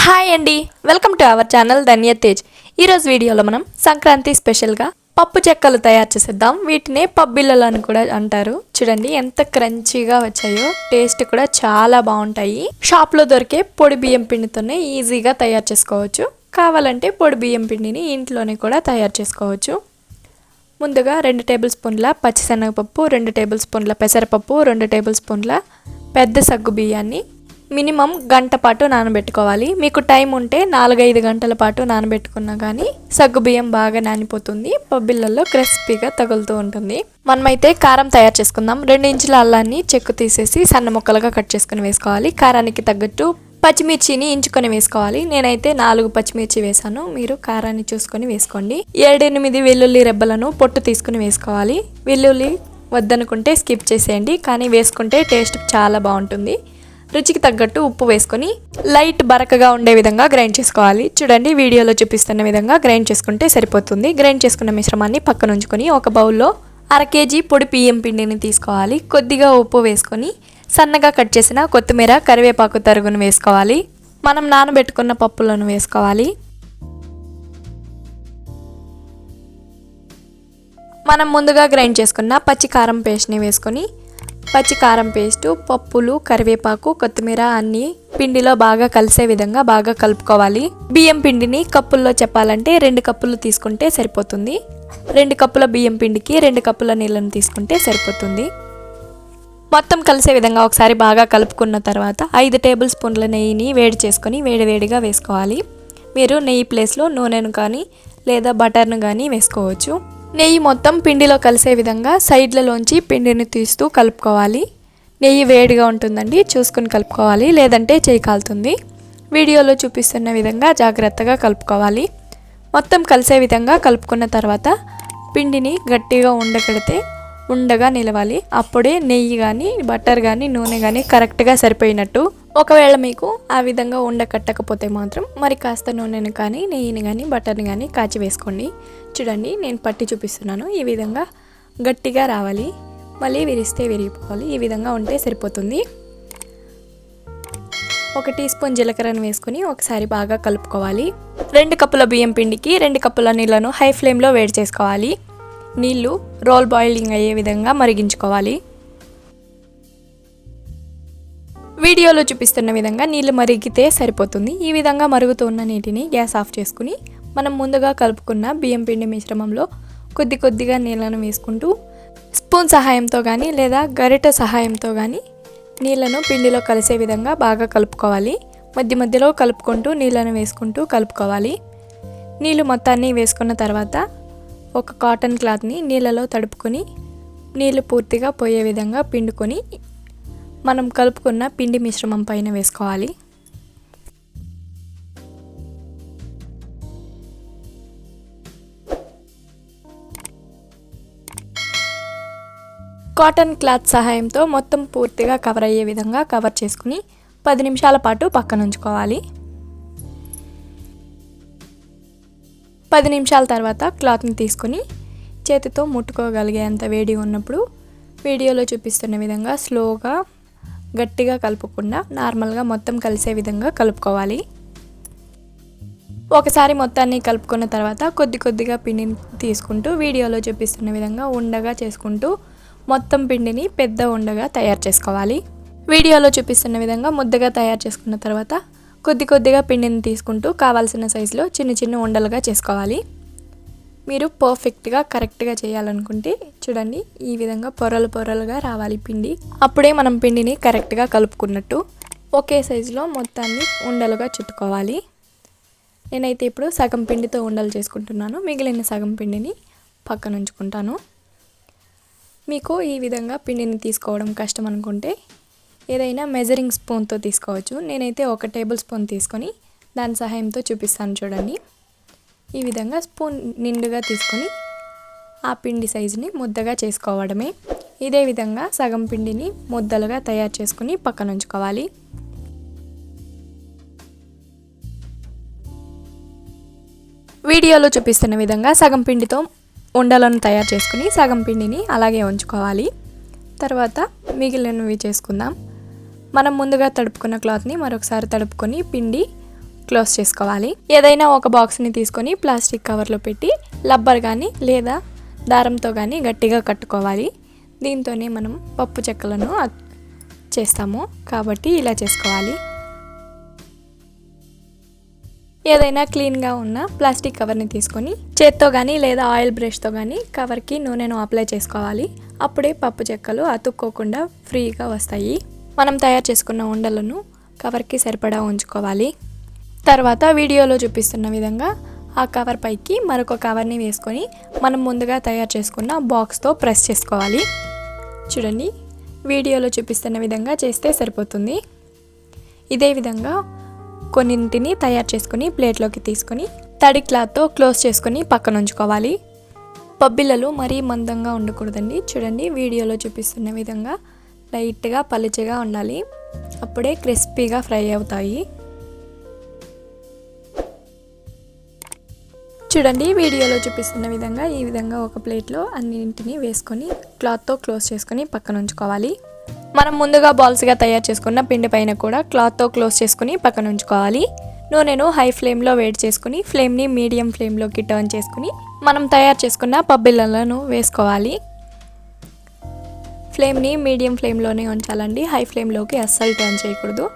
Hi అండి, welcome to our channel ధన్య తేజ్. ఈరోజు వీడియోలో మనం సంక్రాంతి స్పెషల్గా పప్పు చెక్కలు తయారు చేసేద్దాం. వీటినే పబ్బిళ్ళలు అని కూడా అంటారు. చూడండి ఎంత క్రంచీగా వచ్చాయో, టేస్ట్ కూడా చాలా బాగుంటాయి. షాప్లో దొరికే పొడి బియ్యం పిండితోనే ఈజీగా తయారు చేసుకోవచ్చు. కావాలంటే పొడి బియ్యం పిండిని ఇంట్లోనే కూడా తయారు చేసుకోవచ్చు. ముందుగా 2 టేబుల్ స్పూన్ల పచ్చిశనగపప్పు, 2 టేబుల్ స్పూన్ల పెసరపప్పు, 2 టేబుల్ స్పూన్ల పెద్ద సగ్గు బియ్యాన్ని మినిమం గంట పాటు నానబెట్టుకోవాలి. మీకు టైం ఉంటే 4-5 గంటల పాటు నానబెట్టుకున్నా కానీ సగ్గుబియ్యం బాగా నానిపోతుంది. పబ్బిళ్ళల్లో క్రిస్పీగా తగులుతూ ఉంటుంది. మనమైతే కారం తయారు చేసుకుందాం. 2 ఇంచుల అల్లాన్ని చెక్కు తీసేసి సన్న ముక్కలుగా కట్ చేసుకుని వేసుకోవాలి. కారానికి తగ్గట్టు పచ్చిమిర్చిని ఇంచుకొని వేసుకోవాలి. నేనైతే 4 పచ్చిమిర్చి వేసాను. మీరు కారాన్ని చూసుకొని వేసుకోండి. 7-8 వెల్లుల్లి రెబ్బలను పొట్టు తీసుకుని వేసుకోవాలి. వెల్లుల్లి వద్దనుకుంటే స్కిప్ చేసేయండి, కానీ వేసుకుంటే టేస్ట్ చాలా బాగుంటుంది. రుచికి తగ్గట్టు ఉప్పు వేసుకొని లైట్ బరకగా ఉండే విధంగా గ్రైండ్ చేసుకోవాలి. చూడండి, వీడియోలో చూపిస్తున్న విధంగా గ్రైండ్ చేసుకుంటే సరిపోతుంది. గ్రైండ్ చేసుకున్న మిశ్రమాన్ని పక్కన ఉంచుకొని ఒక బౌల్లో 1/2 కేజీ పొడి బియ్యం పిండిని తీసుకోవాలి. కొద్దిగా ఉప్పు వేసుకొని సన్నగా కట్ చేసిన కొత్తిమీర, కరివేపాకు తరుగును వేసుకోవాలి. మనం నానబెట్టుకున్న పప్పులను వేసుకోవాలి. మనం ముందుగా గ్రైండ్ చేసుకున్న పచ్చి కారం పేస్ట్ని వేసుకొని పచ్చి కారం పేస్టు, పప్పులు, కరివేపాకు, కొత్తిమీర అన్నీ పిండిలో బాగా కలిసే విధంగా బాగా కలుపుకోవాలి. బియ్యం పిండిని కప్పుల్లో చెప్పాలంటే 2 కప్పులు తీసుకుంటే సరిపోతుంది. 2 కప్పుల బియ్యం పిండికి 2 కప్పుల నీళ్ళను తీసుకుంటే సరిపోతుంది. మొత్తం కలిసే విధంగా ఒకసారి బాగా కలుపుకున్న తర్వాత 5 టేబుల్ స్పూన్ల నెయ్యిని వేడి చేసుకొని వేడివేడిగా వేసుకోవాలి. మీరు నెయ్యి ప్లేస్లో నూనెను కానీ లేదా బటర్ను కానీ వేసుకోవచ్చు. నెయ్యి మొత్తం పిండిలో కలిసే విధంగా సైడ్లలోంచి పిండిని తీస్తూ కలుపుకోవాలి. నెయ్యి వేడిగా ఉంటుందండి, చూసుకుని కలుపుకోవాలి, లేదంటే చేయి కాలుతుంది. వీడియోలో చూపిస్తున్న విధంగా జాగ్రత్తగా కలుపుకోవాలి. మొత్తం కలిసే విధంగా కలుపుకున్న తర్వాత పిండిని గట్టిగా ఉండకడితే ఉండగా నిలవాలి. అప్పుడే నెయ్యి కానీ బటర్ కానీ నూనె కానీ కరెక్ట్గా సరిపోయినట్టు. ఒకవేళ మీకు ఆ విధంగా ఉండకట్టకపోతే మాత్రం మరి కాస్త నూనెను కానీ నెయ్యిని కానీ బటర్ని కానీ కాచి వేసుకోండి. చూడండి, నేను పట్టి చూపిస్తున్నాను. ఈ విధంగా గట్టిగా రావాలి, మళ్ళీ విరిస్తే విరిగిపోవాలి. ఈ విధంగా ఉంటే సరిపోతుంది. 1 టీ స్పూన్ జీలకర్రను వేసుకొని ఒకసారి బాగా కలుపుకోవాలి. 2 కప్పుల బియ్యం పిండికి 2 కప్పుల నీళ్ళను హై ఫ్లేమ్లో వేడి చేసుకోవాలి. నీళ్లు రోల్ బాయిలింగ్ అయ్యే విధంగా మరిగించుకోవాలి. వీడియోలో చూపిస్తున్న విధంగా నీళ్లు మరిగితే సరిపోతుంది. ఈ విధంగా మరుగుతూ ఉన్న నీటిని గ్యాస్ ఆఫ్ చేసుకుని మనం ముందుగా కలుపుకున్న బియ్యం పిండి మిశ్రమంలో కొద్దిగా నీళ్ళను వేసుకుంటూ స్పూన్ సహాయంతో కానీ లేదా గరిటె సహాయంతో కానీ నీళ్లను పిండిలో కలిసే విధంగా బాగా కలుపుకోవాలి. మధ్యలో కలుపుకుంటూ నీళ్ళను వేసుకుంటూ కలుపుకోవాలి. నీళ్ళు మొత్తాన్ని వేసుకున్న తర్వాత ఒక కాటన్ క్లాత్ని నీళ్ళలో తడుపుకొని నీళ్ళు పూర్తిగా పోయే విధంగా పిండుకొని మనం కలుపుకున్న పిండి మిశ్రమం పైన వేసుకోవాలి. కాటన్ క్లాత్ సహాయంతో మొత్తం పూర్తిగా కవర్ అయ్యే విధంగా కవర్ చేసుకుని 10 నిమిషాల పాటు పక్కన ఉంచుకోవాలి. 10 నిమిషాల తర్వాత క్లాత్ని తీసుకొని చేతితో ముట్టుకోగలిగేంత వేడి ఉన్నప్పుడు వీడియోలో చూపిస్తున్న విధంగా స్లోగా గట్టిగా కలుపుకుండా నార్మల్గా మొత్తం కలిసే విధంగా కలుపుకోవాలి. ఒకసారి మొత్తాన్ని కలుపుకున్న తర్వాత కొద్దిగా పిండిని తీసుకుంటూ వీడియోలో చూపిస్తున్న విధంగా ఉండగా చేసుకుంటూ మొత్తం పిండిని పెద్ద ఉండగా తయారు చేసుకోవాలి. వీడియోలో చూపిస్తున్న విధంగా ముద్దగా తయారు చేసుకున్న తర్వాత కొద్దిగా పిండిని తీసుకుంటూ కావాల్సిన సైజులో చిన్న ఉండలుగా చేసుకోవాలి. మీరు పర్ఫెక్ట్గా కరెక్ట్గా చేయాలనుకుంటే చూడండి, ఈ విధంగా పొరలుగా రావాలి పిండి. అప్పుడే మనం పిండిని కరెక్ట్గా కలుపుకున్నట్టు. ఒకే సైజులో మొత్తాన్ని ఉండలుగా చుట్టుకోవాలి. నేనైతే ఇప్పుడు సగం పిండితో ఉండలు చేసుకుంటున్నాను. మిగిలిన సగం పిండిని పక్కన ఉంచుకుంటాను. మీకు ఈ విధంగా పిండిని తీసుకోవడం కష్టం అనుకుంటే ఏదైనా మెజరింగ్ స్పూన్తో తీసుకోవచ్చు. నేనైతే 1 టేబుల్ స్పూన్ తీసుకొని దాని సహాయంతో చూపిస్తాను. చూడండి, ఈ విధంగా స్పూన్ నిండుగా తీసుకొని ఆ పిండి సైజుని ముద్దగా చేసుకోవడమే. ఇదే విధంగా సగం పిండిని ముద్దలుగా తయారు చేసుకుని పక్కన ఉంచుకోవాలి. వీడియోలో చూపిస్తున్న విధంగా సగం పిండితో ఉండలను తయారు చేసుకుని సగం పిండిని అలాగే ఉంచుకోవాలి. తర్వాత మిగిలినవి చేసుకుందాం. మనం ముందుగా తడుపుకున్న క్లాత్ని మరొకసారి తడుపుకొని పిండి క్లోజ్ చేసుకోవాలి. ఏదైనా ఒక బాక్స్ని తీసుకొని ప్లాస్టిక్ కవర్లో పెట్టి రబ్బర్ కానీ లేదా దారంతో కానీ గట్టిగా కట్టుకోవాలి. దీంతోనే మనం పప్పు చెక్కలను చేస్తాము కాబట్టి ఇలా చేసుకోవాలి. ఏదైనా క్లీన్గా ఉన్న ప్లాస్టిక్ కవర్ని తీసుకొని చేత్తో కానీ లేదా ఆయిల్ బ్రష్తో కానీ కవర్కి నూనెను అప్లై చేసుకోవాలి. అప్పుడే పప్పు చెక్కలు అతుక్కోకుండా ఫ్రీగా వస్తాయి. మనం తయారు చేసుకున్న ఉండలను కవర్కి సరిపడా ఉంచుకోవాలి. తర్వాత వీడియోలో చూపిస్తున్న విధంగా ఆ కవర్ పైకి మరొక కవర్ని వేసుకొని మనం ముందుగా తయారు చేసుకున్న బాక్స్తో ప్రెస్ చేసుకోవాలి. చూడండి, వీడియోలో చూపిస్తున్న విధంగా చేస్తే సరిపోతుంది. ఇదే విధంగా కొన్నింటిని తయారు చేసుకుని ప్లేట్లోకి తీసుకొని తడి క్లాత్తో క్లోజ్ చేసుకొని పక్కన ఉంచుకోవాలి. పబ్బిళ్ళలు మరీ మందంగా ఉండకూడదండి. చూడండి, వీడియోలో చూపిస్తున్న విధంగా లైట్గా పలుచగా ఉండాలి. అప్పుడే క్రిస్పీగా ఫ్రై అవుతాయి. చూడండి, వీడియోలో చూపిస్తున్న విధంగా ఈ విధంగా ఒక ప్లేట్లో అన్నింటినీ వేసుకొని క్లాత్తో క్లోజ్ చేసుకొని పక్కన ఉంచుకోవాలి. మనం ముందుగా బాల్స్గా తయారు చేసుకున్న పిండి పైన కూడా క్లాత్తో క్లోజ్ చేసుకుని పక్కన ఉంచుకోవాలి. నూనెను హై ఫ్లేమ్లో వేడి చేసుకుని ఫ్లేమ్ని మీడియం ఫ్లేమ్లోకి టర్న్ చేసుకుని మనం తయారు చేసుకున్న పబ్బిళ్ళలను వేసుకోవాలి. ఫ్లేమ్ని మీడియం ఫ్లేమ్లోనే ఉంచాలండి. హై ఫ్లేమ్లోకి అస్సలు టర్న్ చేయకూడదు.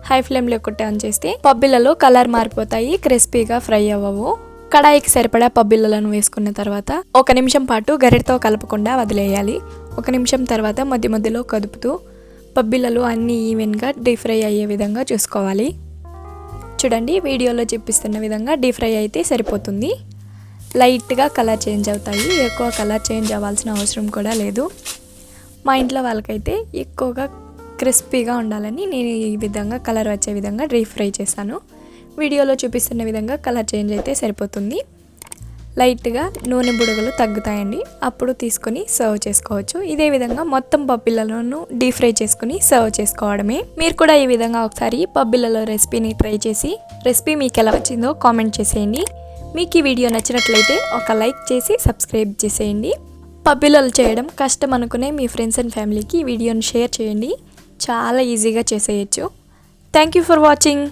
హై ఫ్లేమ్లోకి టర్న్ చేస్తే పబ్బిళ్ళలు కలర్ మారిపోతాయి, క్రిస్పీగా ఫ్రై అవ్వవు. కడాయికి సరిపడా పబ్బిళ్ళలను వేసుకున్న తర్వాత 1 నిమిషం పాటు గరిటతో కలపకుండా వదిలేయాలి. 1 నిమిషం తర్వాత మధ్య మధ్యలో కదుపుతూ పబ్బిళ్ళలు అన్నీ ఈవెన్గా డీప్ ఫ్రై అయ్యే విధంగా చూసుకోవాలి. చూడండి, వీడియోలో చూపిస్తున్న విధంగా డీప్ ఫ్రై అయితే సరిపోతుంది. లైట్గా కలర్ చేంజ్ అవుతాయి. ఎక్కువ కలర్ చేంజ్ అవ్వాల్సిన అవసరం కూడా లేదు. మా ఇంట్లో వాళ్ళకైతే ఎక్కువగా క్రిస్పీగా ఉండాలని నేను ఈ విధంగా కలర్ వచ్చే విధంగా డీప్ ఫ్రై చేశాను. వీడియోలో చూపిస్తున్న విధంగా కలర్ చేంజ్ అయితే సరిపోతుంది. లైట్గా నూనె బుడగలు తగ్గుతాయండి. అప్పుడు తీసుకొని సర్వ్ చేసుకోవచ్చు. ఇదే విధంగా మొత్తం పబ్బిళ్ళలను డీప్ ఫ్రై చేసుకుని సర్వ్ చేసుకోవడమే. మీరు కూడా ఈ విధంగా ఒకసారి పబ్బిళ్ళలో రెసిపీని ట్రై చేసి రెసిపీ మీకు ఎలా వచ్చిందో కామెంట్ చేసేయండి. మీకు ఈ వీడియో నచ్చినట్లయితే ఒక లైక్ చేసి సబ్స్క్రైబ్ చేసేయండి. పబ్బిళ్ళలు చేయడం కష్టం అనుకునే మీ ఫ్రెండ్స్ అండ్ ఫ్యామిలీకి ఈ వీడియోని షేర్ చేయండి. చాలా ఈజీగా చేసేయచ్చు. Thank you for watching.